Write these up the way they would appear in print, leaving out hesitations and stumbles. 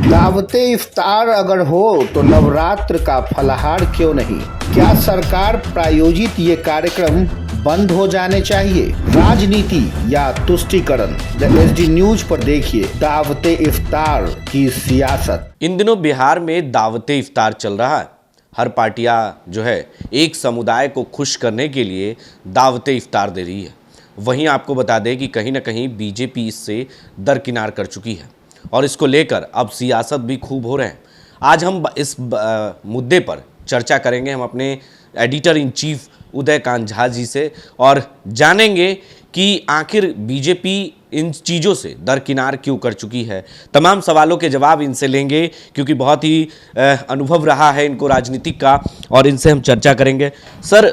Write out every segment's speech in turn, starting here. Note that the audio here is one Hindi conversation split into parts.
दावते इफ्तार अगर हो तो नवरात्र का फलाहार क्यों नहीं? क्या सरकार प्रायोजित ये कार्यक्रम बंद हो जाने चाहिए? राजनीति या तुष्टीकरण? द एसडी न्यूज पर देखिए दावते इफ्तार की सियासत। इन दिनों बिहार में दावते इफ्तार चल रहा है। हर पार्टियां जो है एक समुदाय को खुश करने के लिए दावते इफ्तार दे रही है। वहीं आपको बता दें कि कहीं ना कहीं बीजेपी इससे दरकिनार कर चुकी है और इसको लेकर अब सियासत भी खूब हो रहे हैं। आज हम इस मुद्दे पर चर्चा करेंगे हम अपने editor in chief Udaykant Jha ji से और जानेंगे कि आखिर बीजेपी इन चीज़ों से दरकिनार क्यों कर चुकी है। तमाम सवालों के जवाब इनसे लेंगे क्योंकि बहुत ही अनुभव रहा है इनको राजनीतिक का और इनसे हम चर्चा करेंगे। सर,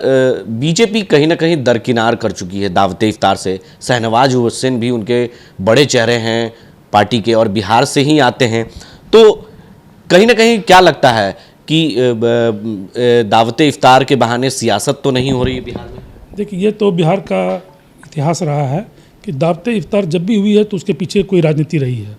बीजेपी कहीं ना कहीं दरकिनार कर चुकी है दावते इफ्तार से। शहनवाज हुसैन भी उनके बड़े चेहरे हैं पार्टी के और बिहार से ही आते हैं, तो कहीं ना कहीं क्या लगता है कि दावते इफ्तार के बहाने सियासत तो नहीं हो रही है बिहार में? देखिए, ये तो बिहार का इतिहास रहा है कि दावते इफ्तार जब भी हुई है तो उसके पीछे कोई राजनीति रही है।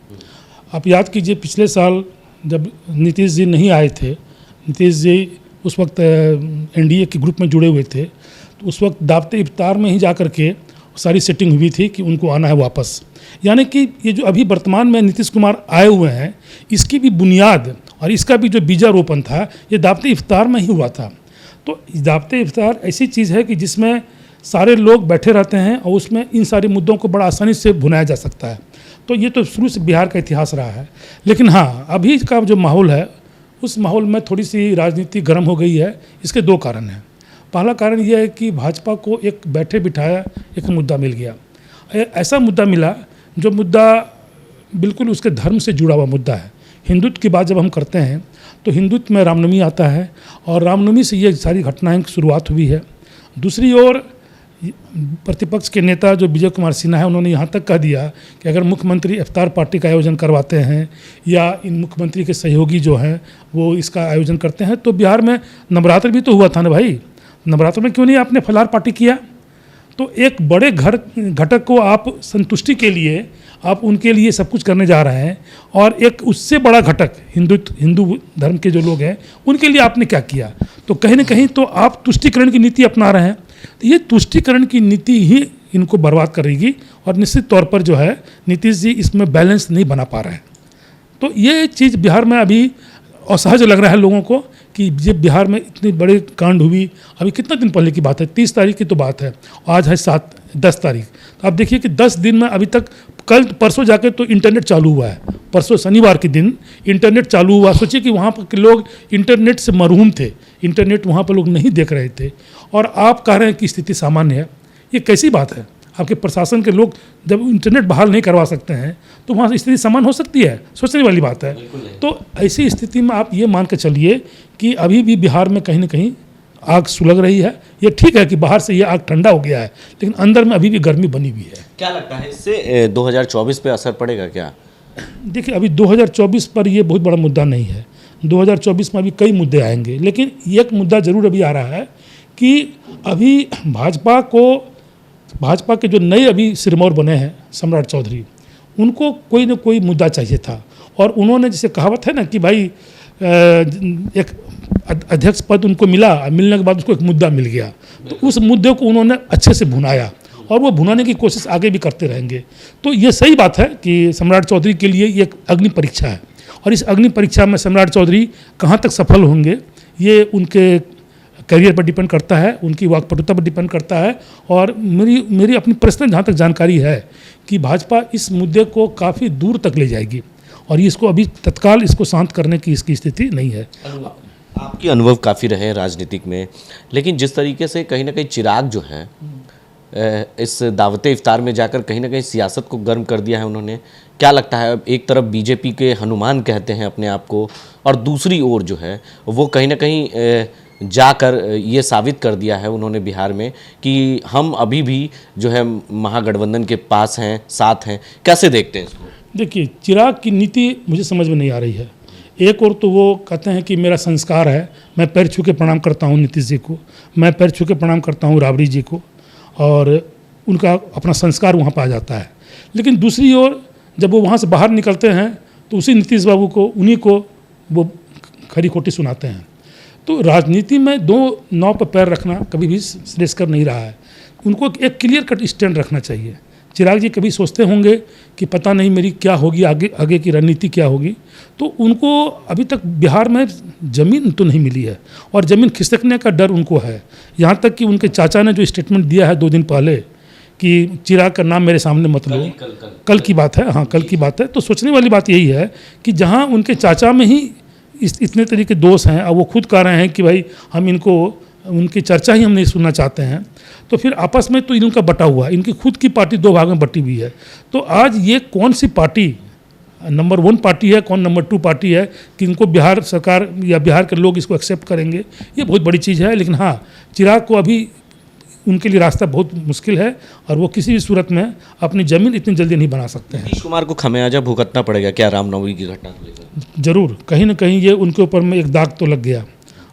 आप याद कीजिए, पिछले साल जब नीतीश जी नहीं आए थे, नीतीश जी उस वक्त एनडीए के ग्रुप में जुड़े हुए थे, तो उस वक्त दावते इफ्तार में ही जा कर के सारी सेटिंग हुई थी कि उनको आना है वापस। यानी कि ये जो अभी वर्तमान में नीतीश कुमार आए हुए हैं, इसकी भी बुनियाद और इसका भी जो बीजारोपण था ये दावते इफ्तार में ही हुआ था। तो दावते इफ्तार ऐसी चीज़ है कि जिसमें सारे लोग बैठे रहते हैं और उसमें इन सारे मुद्दों को बड़ा आसानी से भुनाया जा सकता है। तो ये तो शुरू से बिहार का इतिहास रहा है। लेकिन हाँ, अभी का जो माहौल है उस माहौल में थोड़ी सी राजनीति गर्म हो गई है। इसके दो कारण हैं। पहला कारण यह है कि भाजपा को एक बैठे बिठाया एक मुद्दा मिल गया। ऐसा मुद्दा मिला जो मुद्दा बिल्कुल उसके धर्म से जुड़ा हुआ मुद्दा है। हिंदुत्व की बात जब हम करते हैं तो हिंदुत्व में रामनवमी आता है और रामनवमी से ये सारी घटनाएं की शुरुआत हुई है। दूसरी ओर प्रतिपक्ष के नेता जो विजय कुमार सिन्हा है, उन्होंने यहाँ तक कह दिया कि अगर मुख्यमंत्री इफ्तार पार्टी का आयोजन करवाते हैं या इन मुख्यमंत्री के सहयोगी जो हैं वो इसका आयोजन करते हैं तो बिहार में नवरात्र भी तो हुआ था ना भाई, नवरात्र में क्यों नहीं आपने फलाहार पार्टी किया? तो एक बड़े घटक को आप संतुष्टि के लिए आप उनके लिए सब कुछ करने जा रहे हैं और एक उससे बड़ा घटक हिंदू धर्म के जो लोग हैं उनके लिए आपने क्या किया? तो कहीं ना कहीं तो आप तुष्टीकरण की नीति अपना रहे हैं। तो ये तुष्टीकरण की नीति ही इनको बर्बाद करेगी और निश्चित तौर पर जो है नीतीश जी इसमें बैलेंस नहीं बना पा रहे हैं। तो ये चीज़ बिहार में अभी असहज लग रहा है लोगों को कि जब बिहार में इतनी बड़ी कांड हुई। अभी कितना दिन पहले की बात है, 30 तारीख की तो बात है, आज है 10 तारीख। तो आप देखिए कि 10 दिन में अभी तक कल परसों जाकर तो इंटरनेट चालू हुआ है, परसों शनिवार के दिन इंटरनेट चालू हुआ। सोचिए कि वहाँ पर के लोग इंटरनेट से महरूम थे, इंटरनेट वहाँ पर लोग नहीं देख रहे थे और आप कह रहे हैं कि स्थिति सामान्य है। ये कैसी बात है? आपके प्रशासन के लोग जब इंटरनेट बहाल नहीं करवा सकते हैं तो वहाँ स्थिति सामान्य हो सकती है? सोचने वाली बात है। तो ऐसी स्थिति में आप ये मान के चलिए कि अभी भी बिहार में कहीं ना कहीं आग सुलग रही है। ये ठीक है कि बाहर से ये आग ठंडा हो गया है लेकिन अंदर में अभी भी गर्मी बनी हुई है। क्या लगता है इससे 2024 पे असर पड़ेगा क्या? देखिए, अभी 2024 पर ये बहुत बड़ा मुद्दा नहीं है। 2024 में अभी कई मुद्दे आएंगे लेकिन एक मुद्दा जरूर अभी आ रहा है कि अभी भाजपा के जो नए अभी सिरमौर बने हैं सम्राट चौधरी, उनको कोई ना कोई मुद्दा चाहिए था और उन्होंने जैसे कहावत है ना कि भाई एक अध्यक्ष पद उनको मिला, मिलने के बाद उसको एक मुद्दा मिल गया, तो उस मुद्दे को उन्होंने अच्छे से भुनाया और वो भुनाने की कोशिश आगे भी करते रहेंगे। तो ये सही बात है कि सम्राट चौधरी के लिए ये एक अग्नि परीक्षा है और इस अग्नि परीक्षा में सम्राट चौधरी कहाँ तक सफल होंगे ये उनके करियर पर डिपेंड करता है, उनकी वाकपटुता पर डिपेंड करता है। और मेरी अपनी पर्सनल जहाँ तक जानकारी है कि भाजपा इस मुद्दे को काफ़ी दूर तक ले जाएगी और इसको अभी तत्काल इसको शांत करने की इसकी स्थिति नहीं है। आपके अनुभव काफ़ी रहे हैं राजनीतिक में, लेकिन जिस तरीके से कहीं ना कहीं चिराग जो है इस दावते इफ्तार में जाकर कहीं ना कहीं सियासत को गर्म कर दिया है उन्होंने, क्या लगता है? एक तरफ बीजेपी के हनुमान कहते हैं अपने आप को और दूसरी ओर जो है वो कहीं ना कहीं जाकर ये साबित कर दिया है उन्होंने बिहार में कि हम अभी भी जो है महागठबंधन के पास हैं, साथ हैं। कैसे देखते हैं इसको? देखिए, चिराग की नीति मुझे समझ में नहीं आ रही है। एक और तो वो कहते हैं कि मेरा संस्कार है, मैं पैर छू के प्रणाम करता हूँ नीतीश जी को, मैं पैर छू के प्रणाम करता हूँ राबड़ी जी को और उनका अपना संस्कार वहाँ पर आ जाता है। लेकिन दूसरी ओर जब वो वहाँ से बाहर निकलते हैं तो उसी नीतीश बाबू को, उन्हीं को वो खरी खोटी सुनाते हैं। तो राजनीति में दो नाव पर पैर रखना कभी भी श्रेयस्कर नहीं रहा है। उनको एक क्लियर कट स्टैंड रखना चाहिए। चिराग जी कभी सोचते होंगे कि पता नहीं मेरी क्या होगी, आगे की रणनीति क्या होगी। तो उनको अभी तक बिहार में ज़मीन तो नहीं मिली है और ज़मीन खिसकने का डर उनको है। यहाँ तक कि उनके चाचा ने जो स्टेटमेंट दिया है 2 दिन पहले कि चिराग का नाम मेरे सामने मत लो, कल की बात है, हाँ कल की बात है। तो सोचने वाली बात यही है कि जहाँ उनके चाचा में ही इतने तरह के दोष हैं और वो खुद कह रहे हैं कि भाई हम इनको, उनकी चर्चा ही हम नहीं सुनना चाहते हैं, तो फिर आपस में तो इनका बटा हुआ है। इनकी खुद की पार्टी 2 भाग में बटी हुई है। तो आज ये कौन सी पार्टी नंबर 1 पार्टी है, कौन नंबर 2 पार्टी है कि इनको बिहार सरकार या बिहार के लोग इसको एक्सेप्ट करेंगे, ये बहुत बड़ी चीज़ है। लेकिन हाँ, चिराग को अभी उनके लिए रास्ता बहुत मुश्किल है और वो किसी भी सूरत में अपनी ज़मीन इतनी जल्दी नहीं बना सकते हैं। नीतीश कुमार को खमियाजा भुगतना पड़ेगा क्या रामनवमी की घटना को लेकर? ज़रूर, कहीं ना कहीं ये उनके ऊपर में एक दाग तो लग गया।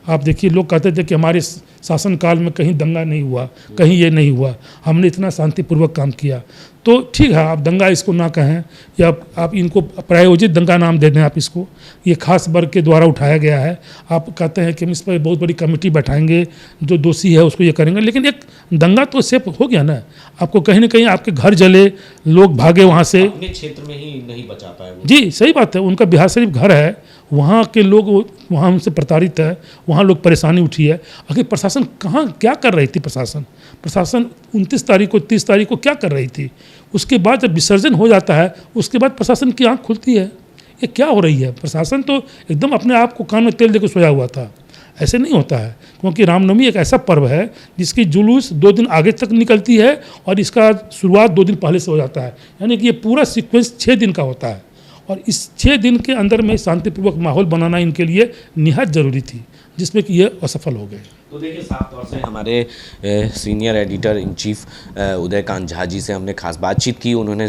आप देखिए, लोग कहते थे कि हमारे शासनकाल में कहीं दंगा नहीं हुआ, कहीं ये नहीं हुआ, हमने इतना शांतिपूर्वक काम किया। तो ठीक है, आप दंगा इसको ना कहें या आप इनको प्रायोजित दंगा नाम दे दें, आप इसको, ये खास वर्ग के द्वारा उठाया गया है। आप कहते हैं कि हम इस पर बहुत बड़ी कमेटी बैठाएंगे, जो दोषी है उसको ये करेंगे। लेकिन एक दंगा तो सेफ हो गया ना। आपको कहीं ना कहीं आपके घर जले, लोग भागे वहाँ से, अपने क्षेत्र में ही नहीं बचा पाए वो। जी सही बात है। उनका बिहार शरीफ घर है, वहाँ के लोग वहाँ उनसे प्रताड़ित है, वहाँ लोग परेशानी उठी है। आखिर प्रशासन कहाँ क्या कर रही थी? प्रशासन 29 तारीख को, 30 तारीख को क्या कर रही थी? उसके बाद जब विसर्जन हो जाता है, उसके बाद प्रशासन की आँख खुलती है, ये क्या हो रही है? प्रशासन तो एकदम अपने आप को कान में तेल देकर सोया हुआ था। ऐसे नहीं होता है, क्योंकि रामनवमी एक ऐसा पर्व है जिसकी जुलूस 2 दिन आगे तक निकलती है और इसका शुरुआत 2 दिन पहले से हो जाता है। यानी कि ये पूरा सीक्वेंस 6 दिन का होता है और इस 6 दिन के अंदर में शांतिपूर्वक माहौल बनाना इनके लिए निहायत ज़रूरी थी, जिसमें कि ये असफल हो गए। तो देखिए, साफ तौर से हमारे senior editor in chief Udaykant Jha ji से हमने खास बातचीत की। उन्होंने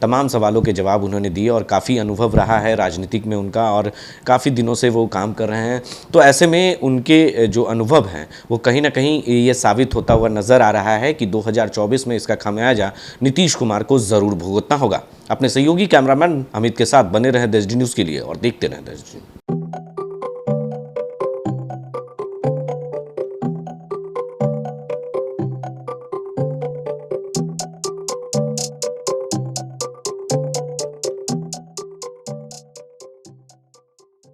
तमाम सवालों के जवाब उन्होंने दिए और काफ़ी अनुभव रहा है राजनीतिक में उनका और काफ़ी दिनों से वो काम कर रहे हैं। तो ऐसे में उनके जो अनुभव हैं वो कहीं ना कहीं ये साबित होता हुआ नज़र आ रहा है कि 2024 में इसका खमियाजा नीतीश कुमार को ज़रूर भुगतना होगा। अपने सहयोगी कैमरामैन अमित के साथ बने रहे देश डी न्यूज़ के लिए और देखते रहें देश डी।